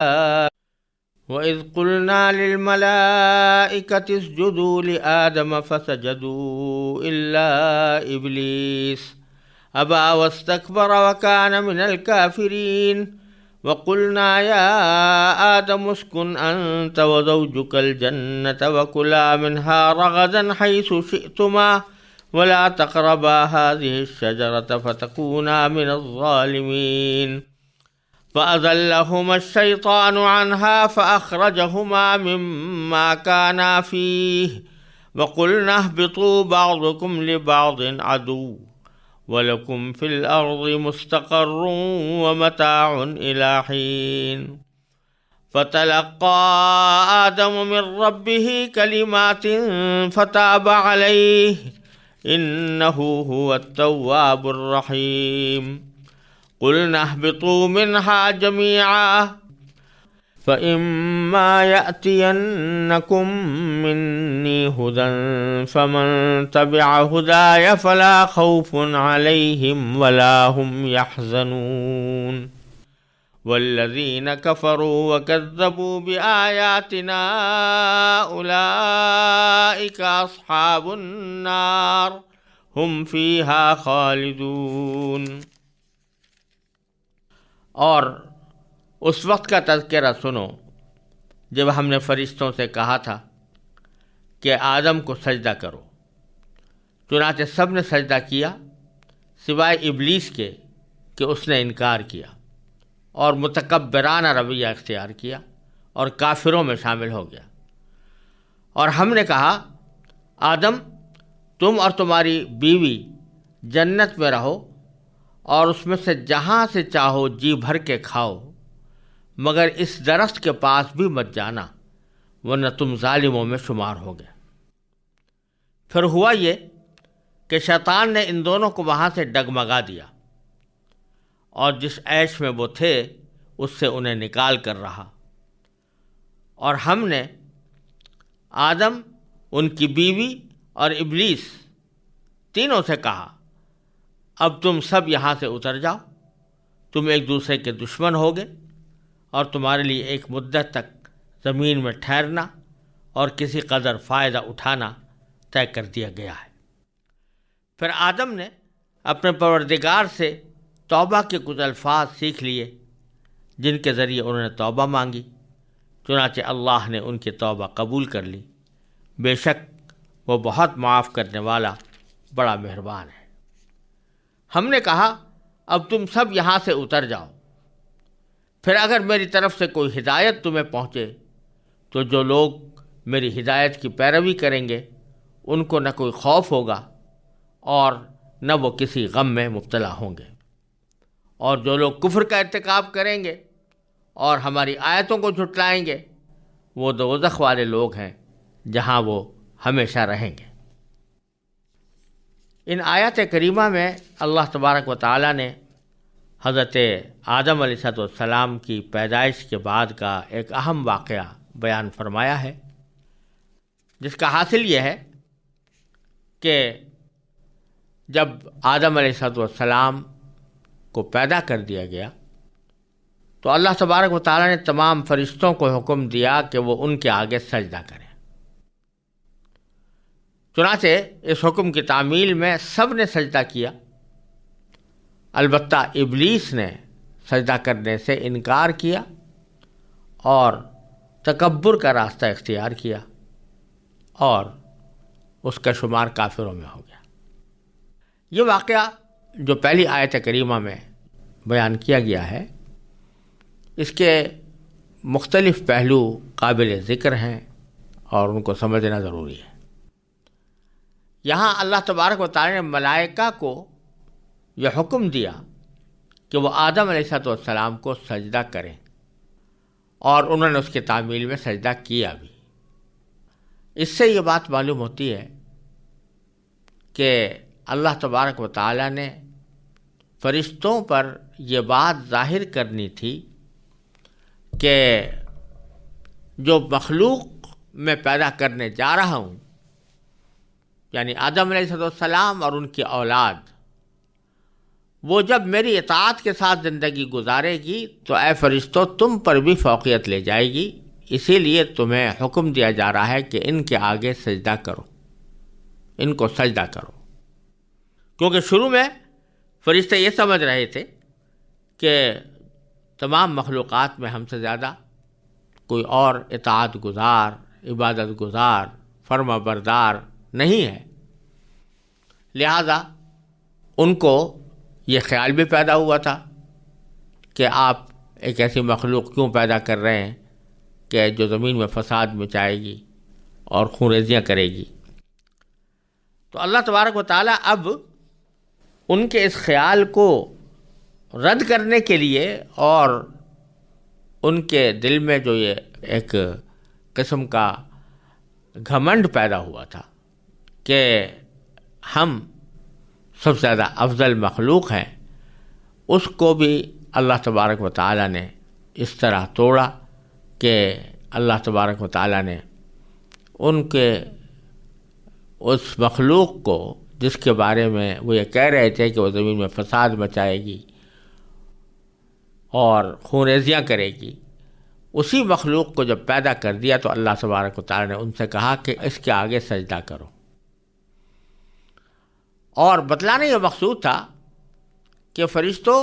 وَإِذْ قُلْنَا لِلْمَلَائِكَةِ اسْجُدُوا لِآدَمَ فَسَجَدُوا إِلَّا إِبْلِيسَ أَبَى وَاسْتَكْبَرَ وَكَانَ مِنَ الْكَافِرِينَ وَقُلْنَا يَا آدَمُ اسْكُنْ أَنْتَ وَزَوْجُكَ الْجَنَّةَ وَكُلَا مِنْهَا رَغَدًا حَيْثُ شِئْتُمَا وَلَا تَقْرَبَا هَذِهِ الشَّجَرَةَ فَتَكُونَا مِنَ الظَّالِمِينَ فَأَزَلَّهُمَا الشَّيْطَانُ عَنْهَا فَأَخْرَجَهُمَا مِمَّا كَانَا فِيهِ وَقُلْنَا اهْبِطُوا بَعْضُكُمْ لِبَعْضٍ عَدُوٌّ وَلَكُمْ فِي الْأَرْضِ مُسْتَقَرٌّ وَمَتَاعٌ إِلَى حِينٍ فَتَلَقَّى آدَمُ مِنْ رَبِّهِ كَلِمَاتٍ فَتَابَ عَلَيْهِ إِنَّهُ هُوَ التَّوَّابُ الرَّحِيمُ قُلْنَا اهْبِطُوا مِنْهَا جَمِيعًا فَإِمَّا يَأْتِيَنَّكُمْ مِنِّي هُدًى فَمَنْ تَبِعَ هُدَايَ فَلَا خَوْفٌ عَلَيْهِمْ وَلَا هُمْ يَحْزَنُونَ وَالَّذِينَ كَفَرُوا وَكَذَّبُوا بِآيَاتِنَا أُولَئِكَ أَصْحَابُ النَّارِ هُمْ فِيهَا خَالِدُونَ۔ اور اس وقت کا تذکرہ سنو جب ہم نے فرشتوں سے کہا تھا کہ آدم کو سجدہ کرو، چنانچہ سب نے سجدہ کیا سوائے ابلیس کے کہ اس نے انکار کیا اور متکبرانہ رویہ اختیار کیا اور کافروں میں شامل ہو گیا۔ اور ہم نے کہا آدم تم اور تمہاری بیوی جنت میں رہو اور اس میں سے جہاں سے چاہو جی بھر کے کھاؤ، مگر اس درخت کے پاس بھی مت جانا ورنہ تم ظالموں میں شمار ہو گئے۔ پھر ہوا یہ کہ شیطان نے ان دونوں کو وہاں سے ڈگمگا دیا اور جس عیش میں وہ تھے اس سے انہیں نکال کر رہا، اور ہم نے آدم، ان کی بیوی اور ابلیس تینوں سے کہا اب تم سب یہاں سے اتر جاؤ، تم ایک دوسرے کے دشمن ہوگے اور تمہارے لیے ایک مدت تک زمین میں ٹھہرنا اور کسی قدر فائدہ اٹھانا طے کر دیا گیا ہے۔ پھر آدم نے اپنے پروردگار سے توبہ کے کچھ الفاظ سیکھ لیے جن کے ذریعے انہوں نے توبہ مانگی، چنانچہ اللہ نے ان کی توبہ قبول کر لی، بے شک وہ بہت معاف کرنے والا بڑا مہربان ہے۔ ہم نے کہا اب تم سب یہاں سے اتر جاؤ، پھر اگر میری طرف سے کوئی ہدایت تمہیں پہنچے تو جو لوگ میری ہدایت کی پیروی کریں گے ان کو نہ کوئی خوف ہوگا اور نہ وہ کسی غم میں مبتلا ہوں گے، اور جو لوگ کفر کا ارتکاب کریں گے اور ہماری آیتوں کو جھٹلائیں گے وہ دوزخ والے لوگ ہیں جہاں وہ ہمیشہ رہیں گے۔ ان آیات کریمہ میں اللہ تبارک و تعالیٰ نے حضرت آدم علیہ السلام کی پیدائش کے بعد کا ایک اہم واقعہ بیان فرمایا ہے، جس کا حاصل یہ ہے کہ جب آدم علیہ السلام کو پیدا کر دیا گیا تو اللہ تبارک و تعالیٰ نے تمام فرشتوں کو حکم دیا کہ وہ ان کے آگے سجدہ کریں۔ چنانچہ اس حکم کی تعمیل میں سب نے سجدہ کیا، البتہ ابلیس نے سجدہ کرنے سے انکار کیا اور تکبر کا راستہ اختیار کیا اور اس کا شمار کافروں میں ہو گیا۔ یہ واقعہ جو پہلی آیت کریمہ میں بیان کیا گیا ہے اس کے مختلف پہلو قابل ذکر ہیں اور ان کو سمجھنا ضروری ہے۔ یہاں اللہ تبارک و تعالی نے ملائکہ کو یہ حکم دیا کہ وہ آدم علیہ السلام کو سجدہ کریں، اور انہوں نے اس کی تعمیل میں سجدہ کیا بھی۔ اس سے یہ بات معلوم ہوتی ہے کہ اللہ تبارک و تعالی نے فرشتوں پر یہ بات ظاہر کرنی تھی کہ جو مخلوق میں پیدا کرنے جا رہا ہوں، یعنی آدم علیہ السلام اور ان کی اولاد، وہ جب میری اطاعت کے ساتھ زندگی گزارے گی تو اے فرشتوں تم پر بھی فوقیت لے جائے گی، اسی لیے تمہیں حکم دیا جا رہا ہے کہ ان کے آگے سجدہ کرو، ان کو سجدہ کرو۔ کیونکہ شروع میں فرشتے یہ سمجھ رہے تھے کہ تمام مخلوقات میں ہم سے زیادہ کوئی اور اطاعت گزار، عبادت گزار، فرما بردار نہیں ہے، لہذا ان کو یہ خیال بھی پیدا ہوا تھا کہ آپ ایک ایسی مخلوق کیوں پیدا کر رہے ہیں کہ جو زمین میں فساد مچائے گی اور خونریزیاں کرے گی۔ تو اللہ تبارک و تعالیٰ اب ان کے اس خیال کو رد کرنے کے لیے اور ان کے دل میں جو یہ ایک قسم کا گھمنڈ پیدا ہوا تھا کہ ہم سب سے زیادہ افضل مخلوق ہیں، اس کو بھی اللہ تبارک و تعالیٰ نے اس طرح توڑا کہ اللہ تبارک و تعالیٰ نے ان کے اس مخلوق کو جس کے بارے میں وہ یہ کہہ رہے تھے کہ وہ زمین میں فساد مچائے گی اور خونریزیاں کرے گی، اسی مخلوق کو جب پیدا کر دیا تو اللہ تبارک و تعالیٰ نے ان سے کہا کہ اس کے آگے سجدہ کرو۔ اور بتلانا یہ مقصود تھا کہ فرشتوں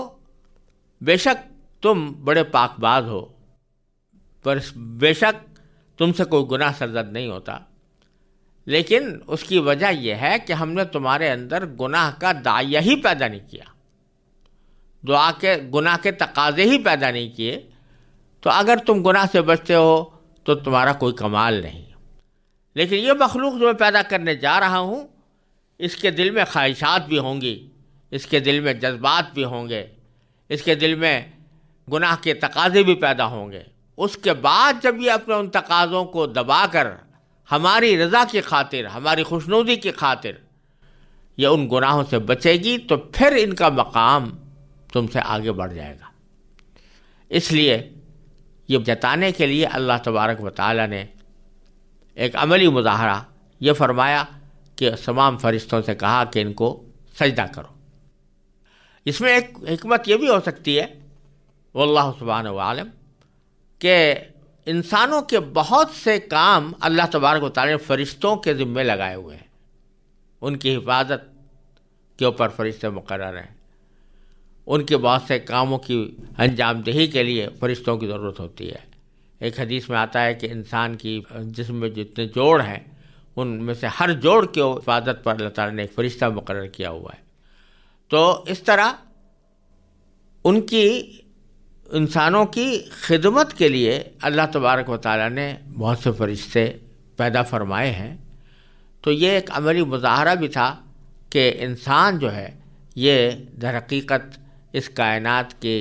بے شک تم بڑے پاک باز ہو، پر بے شک تم سے کوئی گناہ سرزد نہیں ہوتا، لیکن اس کی وجہ یہ ہے کہ ہم نے تمہارے اندر گناہ کا داعیہ ہی پیدا نہیں کیا، گناہ کے تقاضے ہی پیدا نہیں کیے، تو اگر تم گناہ سے بچتے ہو تو تمہارا کوئی کمال نہیں۔ لیکن یہ مخلوق جو میں پیدا کرنے جا رہا ہوں، اس کے دل میں خواہشات بھی ہوں گی، اس کے دل میں جذبات بھی ہوں گے، اس کے دل میں گناہ کے تقاضے بھی پیدا ہوں گے۔ اس کے بعد جب یہ اپنے ان تقاضوں کو دبا کر ہماری رضا کی خاطر، ہماری خوشنودی کی خاطر یہ ان گناہوں سے بچے گی تو پھر ان کا مقام تم سے آگے بڑھ جائے گا۔ اس لیے یہ جتانے کے لیے اللہ تبارک و تعالیٰ نے ایک عملی مظاہرہ یہ فرمایا کہ تمام فرشتوں سے کہا کہ ان کو سجدہ کرو۔ اس میں ایک حکمت یہ بھی ہو سکتی ہے، واللہ سبحانہ وعالم، کہ انسانوں کے بہت سے کام اللہ تبارک و تعالیٰ نے فرشتوں کے ذمے لگائے ہوئے ہیں، ان کی حفاظت کے اوپر فرشتے مقرر ہیں، ان کے بہت سے کاموں کی انجام دہی کے لیے فرشتوں کی ضرورت ہوتی ہے۔ ایک حدیث میں آتا ہے کہ انسان کی جسم میں جتنے جوڑ ہیں ان میں سے ہر جوڑ کی حفاظت پر اللہ تعالیٰ نے ایک فرشتہ مقرر کیا ہوا ہے۔ تو اس طرح ان کی انسانوں کی خدمت کے لیے اللہ تبارک و تعالیٰ نے بہت سے فرشتے پیدا فرمائے ہیں۔ تو یہ ایک عملی مظاہرہ بھی تھا کہ انسان جو ہے یہ در حقیقت اس کائنات کے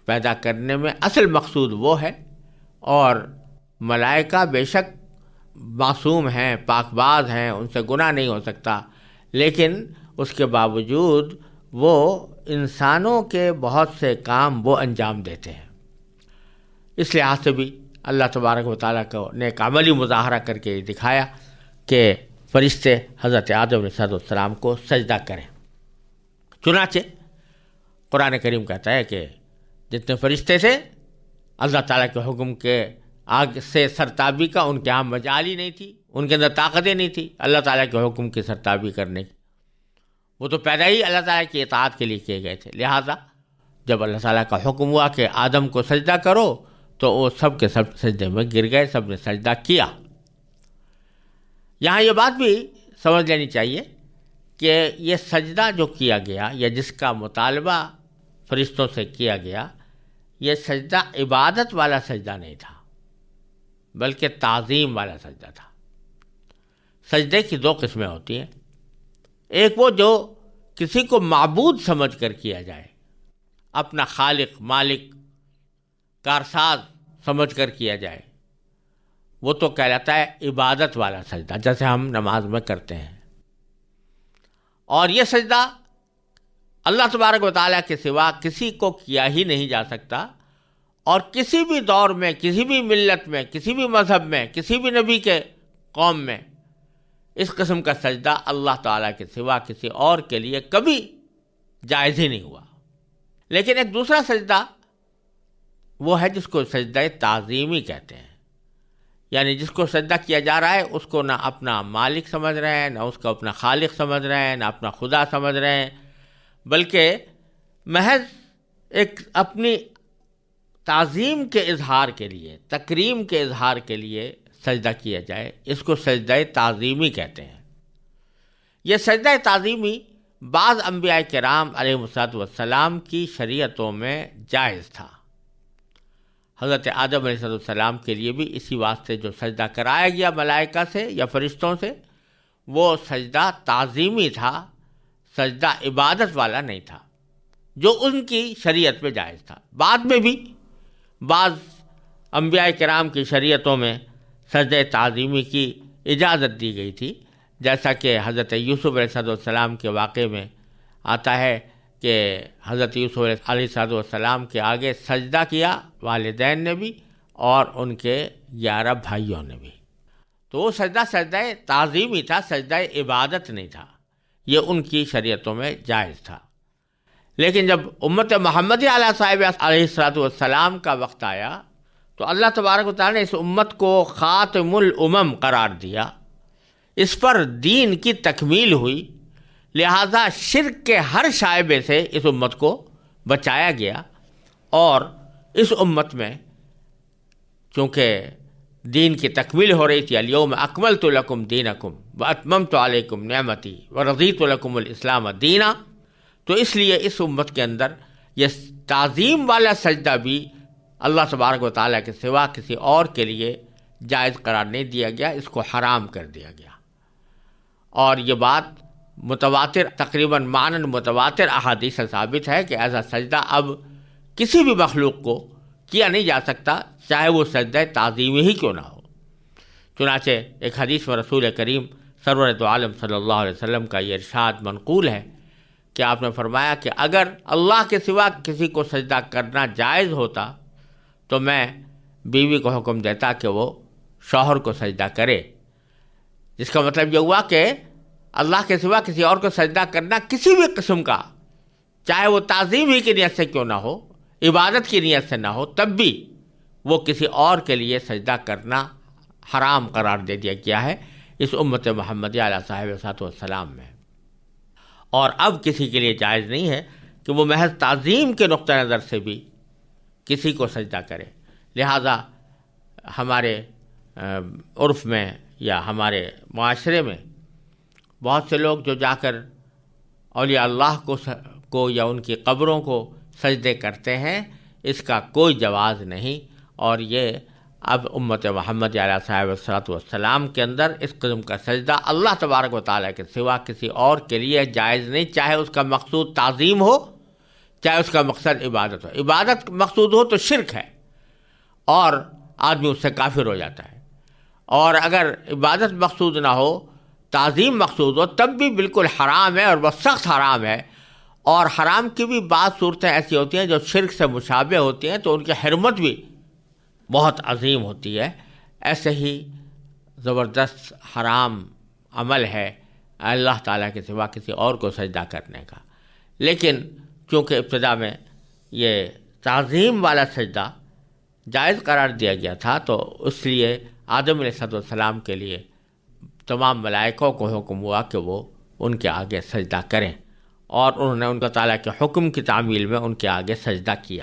پیدا کرنے میں اصل مقصود وہ ہے، اور ملائکہ بے شک معصوم ہیں، پاک باز ہیں، ان سے گناہ نہیں ہو سکتا، لیکن اس کے باوجود وہ انسانوں کے بہت سے کام وہ انجام دیتے ہیں۔ اس لحاظ سے بھی اللہ تبارک و تعالیٰ کو نے ایک عملی مظاہرہ کر کے دکھایا کہ فرشتے حضرت آدم علیہ السلام کو سجدہ کریں۔ چنانچہ قرآن کریم کہتا ہے کہ جتنے فرشتے تھے اللہ تعالیٰ کے حکم کے آگ سے سرتابی کا ان کے یہاں مجال ہی نہیں تھی، ان کے اندر طاقتیں نہیں تھی اللہ تعالیٰ کے حکم کی سرتابی کرنے کی، وہ تو پیدا ہی اللہ تعالیٰ کی اطاعت کے لیے کیے گئے تھے۔ لہٰذا جب اللہ تعالیٰ کا حکم ہوا کہ آدم کو سجدہ کرو تو وہ سب کے سب سجدے میں گر گئے، سب نے سجدہ کیا۔ یہاں یہ بات بھی سمجھ لینی چاہیے کہ یہ سجدہ جو کیا گیا یا جس کا مطالبہ فرشتوں سے کیا گیا، یہ سجدہ عبادت والا سجدہ نہیں تھا بلکہ تعظیم والا سجدہ تھا۔ سجدے کی دو قسمیں ہوتی ہیں، ایک وہ جو کسی کو معبود سمجھ کر کیا جائے، اپنا خالق، مالک، کارساز سمجھ کر کیا جائے، وہ تو کہلاتا ہے عبادت والا سجدہ، جیسے ہم نماز میں کرتے ہیں۔ اور یہ سجدہ اللہ تبارک و تعالیٰ کے سوا کسی کو کیا ہی نہیں جا سکتا، اور کسی بھی دور میں، کسی بھی ملت میں، کسی بھی مذہب میں، کسی بھی نبی کے قوم میں اس قسم کا سجدہ اللہ تعالیٰ کے سوا کسی اور کے لیے کبھی جائز ہی نہیں ہوا۔ لیکن ایک دوسرا سجدہ وہ ہے جس کو سجدہ تعظیمی کہتے ہیں، یعنی جس کو سجدہ کیا جا رہا ہے اس کو نہ اپنا مالک سمجھ رہے ہیں، نہ اس کو اپنا خالق سمجھ رہے ہیں، نہ اپنا خدا سمجھ رہے ہیں، بلکہ محض ایک اپنی تعظیم کے اظہار کے لیے، تکریم کے اظہار کے لیے سجدہ کیا جائے، اس کو سجدہ تعظیمی کہتے ہیں۔ یہ سجدہ تعظیمی بعض انبیاء کرام علیہ الصلوۃ والسلام کی شریعتوں میں جائز تھا۔ حضرت آدم علیہ السلام کے لیے بھی اسی واسطے جو سجدہ کرایا گیا ملائکہ سے یا فرشتوں سے، وہ سجدہ تعظیمی تھا، سجدہ عبادت والا نہیں تھا، جو ان کی شریعت میں جائز تھا۔ بعد میں بھی بعض انبیاء کرام کی شریعتوں میں سجدہ تعظیمی کی اجازت دی گئی تھی، جیسا کہ حضرت یوسف علیہ السلام کے واقعے میں آتا ہے کہ حضرت یوسف علیہ السلام کے آگے سجدہ کیا والدین نے بھی اور ان کے 11 بھائیوں نے بھی۔ تو وہ سجدہ تعظیمی تھا، سجدہ عبادت نہیں تھا، یہ ان کی شریعتوں میں جائز تھا۔ لیکن جب امت محمدی علیہ صاحب علیہ السلام کا وقت آیا تو اللہ تبارک و تعالیٰ نے اس امت کو خاتم الامم قرار دیا، اس پر دین کی تکمیل ہوئی، لہذا شرک کے ہر شائبے سے اس امت کو بچایا گیا، اور اس امت میں چونکہ دین کی تکمیل ہو رہی تھی، الیوم اکملت لکم دینکم واتممت علیکم نعمتی ورضیت لکم الاسلام دینا، تو اس لیے اس امت کے اندر یہ تعظیم والا سجدہ بھی اللہ تبارک و تعالیٰ کے سوا کسی اور کے لیے جائز قرار نہیں دیا گیا، اس کو حرام کر دیا گیا۔ اور یہ بات متواتر، تقریباً معنن متواتر احادیث سے ثابت ہے کہ ایسا سجدہ اب کسی بھی مخلوق کو کیا نہیں جا سکتا، چاہے وہ سجدہ تعظیمی ہی کیوں نہ ہو۔ چنانچہ ایک حدیث میں رسول کریم سرور دو عالم صلی اللہ علیہ وسلم کا یہ ارشاد منقول ہے کہ آپ نے فرمایا کہ اگر اللہ کے سوا کسی کو سجدہ کرنا جائز ہوتا تو میں بیوی کو حکم دیتا کہ وہ شوہر کو سجدہ کرے، جس کا مطلب یہ ہوا کہ اللہ کے سوا کسی اور کو سجدہ کرنا کسی بھی قسم کا، چاہے وہ تعظیم ہی کی نیت سے کیوں نہ ہو، عبادت کی نیت سے نہ ہو، تب بھی وہ کسی اور کے لیے سجدہ کرنا حرام قرار دے دیا گیا ہے اس امت محمدی علیہ صاحب والسلام میں۔ اور اب کسی کے لیے جائز نہیں ہے کہ وہ محض تعظیم کے نقطہ نظر سے بھی کسی کو سجدہ کرے۔ لہذا ہمارے عرف میں یا ہمارے معاشرے میں بہت سے لوگ جو جا کر اولیاء اللہ کو یا ان کی قبروں کو سجدے کرتے ہیں، اس کا کوئی جواز نہیں، اور یہ اب امت محمد علیہ صاحب والسلام کے اندر اس قسم کا سجدہ اللہ تبارک و تعالیٰ کے سوا کسی اور کے لیے جائز نہیں، چاہے اس کا مقصود تعظیم ہو، چاہے اس کا مقصد عبادت ہو۔ عبادت مقصود ہو تو شرک ہے اور آدمی اس سے کافر ہو جاتا ہے، اور اگر عبادت مقصود نہ ہو، تعظیم مقصود ہو، تب بھی بالکل حرام ہے اور بہت سخت حرام ہے۔ اور حرام کی بھی بعض صورتیں ایسی ہوتی ہیں جو شرک سے مشابہ ہوتی ہیں تو ان کی حرمت بھی بہت عظیم ہوتی ہے۔ ایسے ہی زبردست حرام عمل ہے اللہ تعالیٰ کے سوا کسی اور کو سجدہ کرنے کا، لیکن چونکہ ابتدا میں یہ تعظیم والا سجدہ جائز قرار دیا گیا تھا تو اس لیے آدم علیہ السلام کے لیے تمام ملائکوں کو حکم ہوا کہ وہ ان کے آگے سجدہ کریں، اور انہوں نے ان کا تعالیٰ کے حکم کی تعمیل میں ان کے آگے سجدہ کیا۔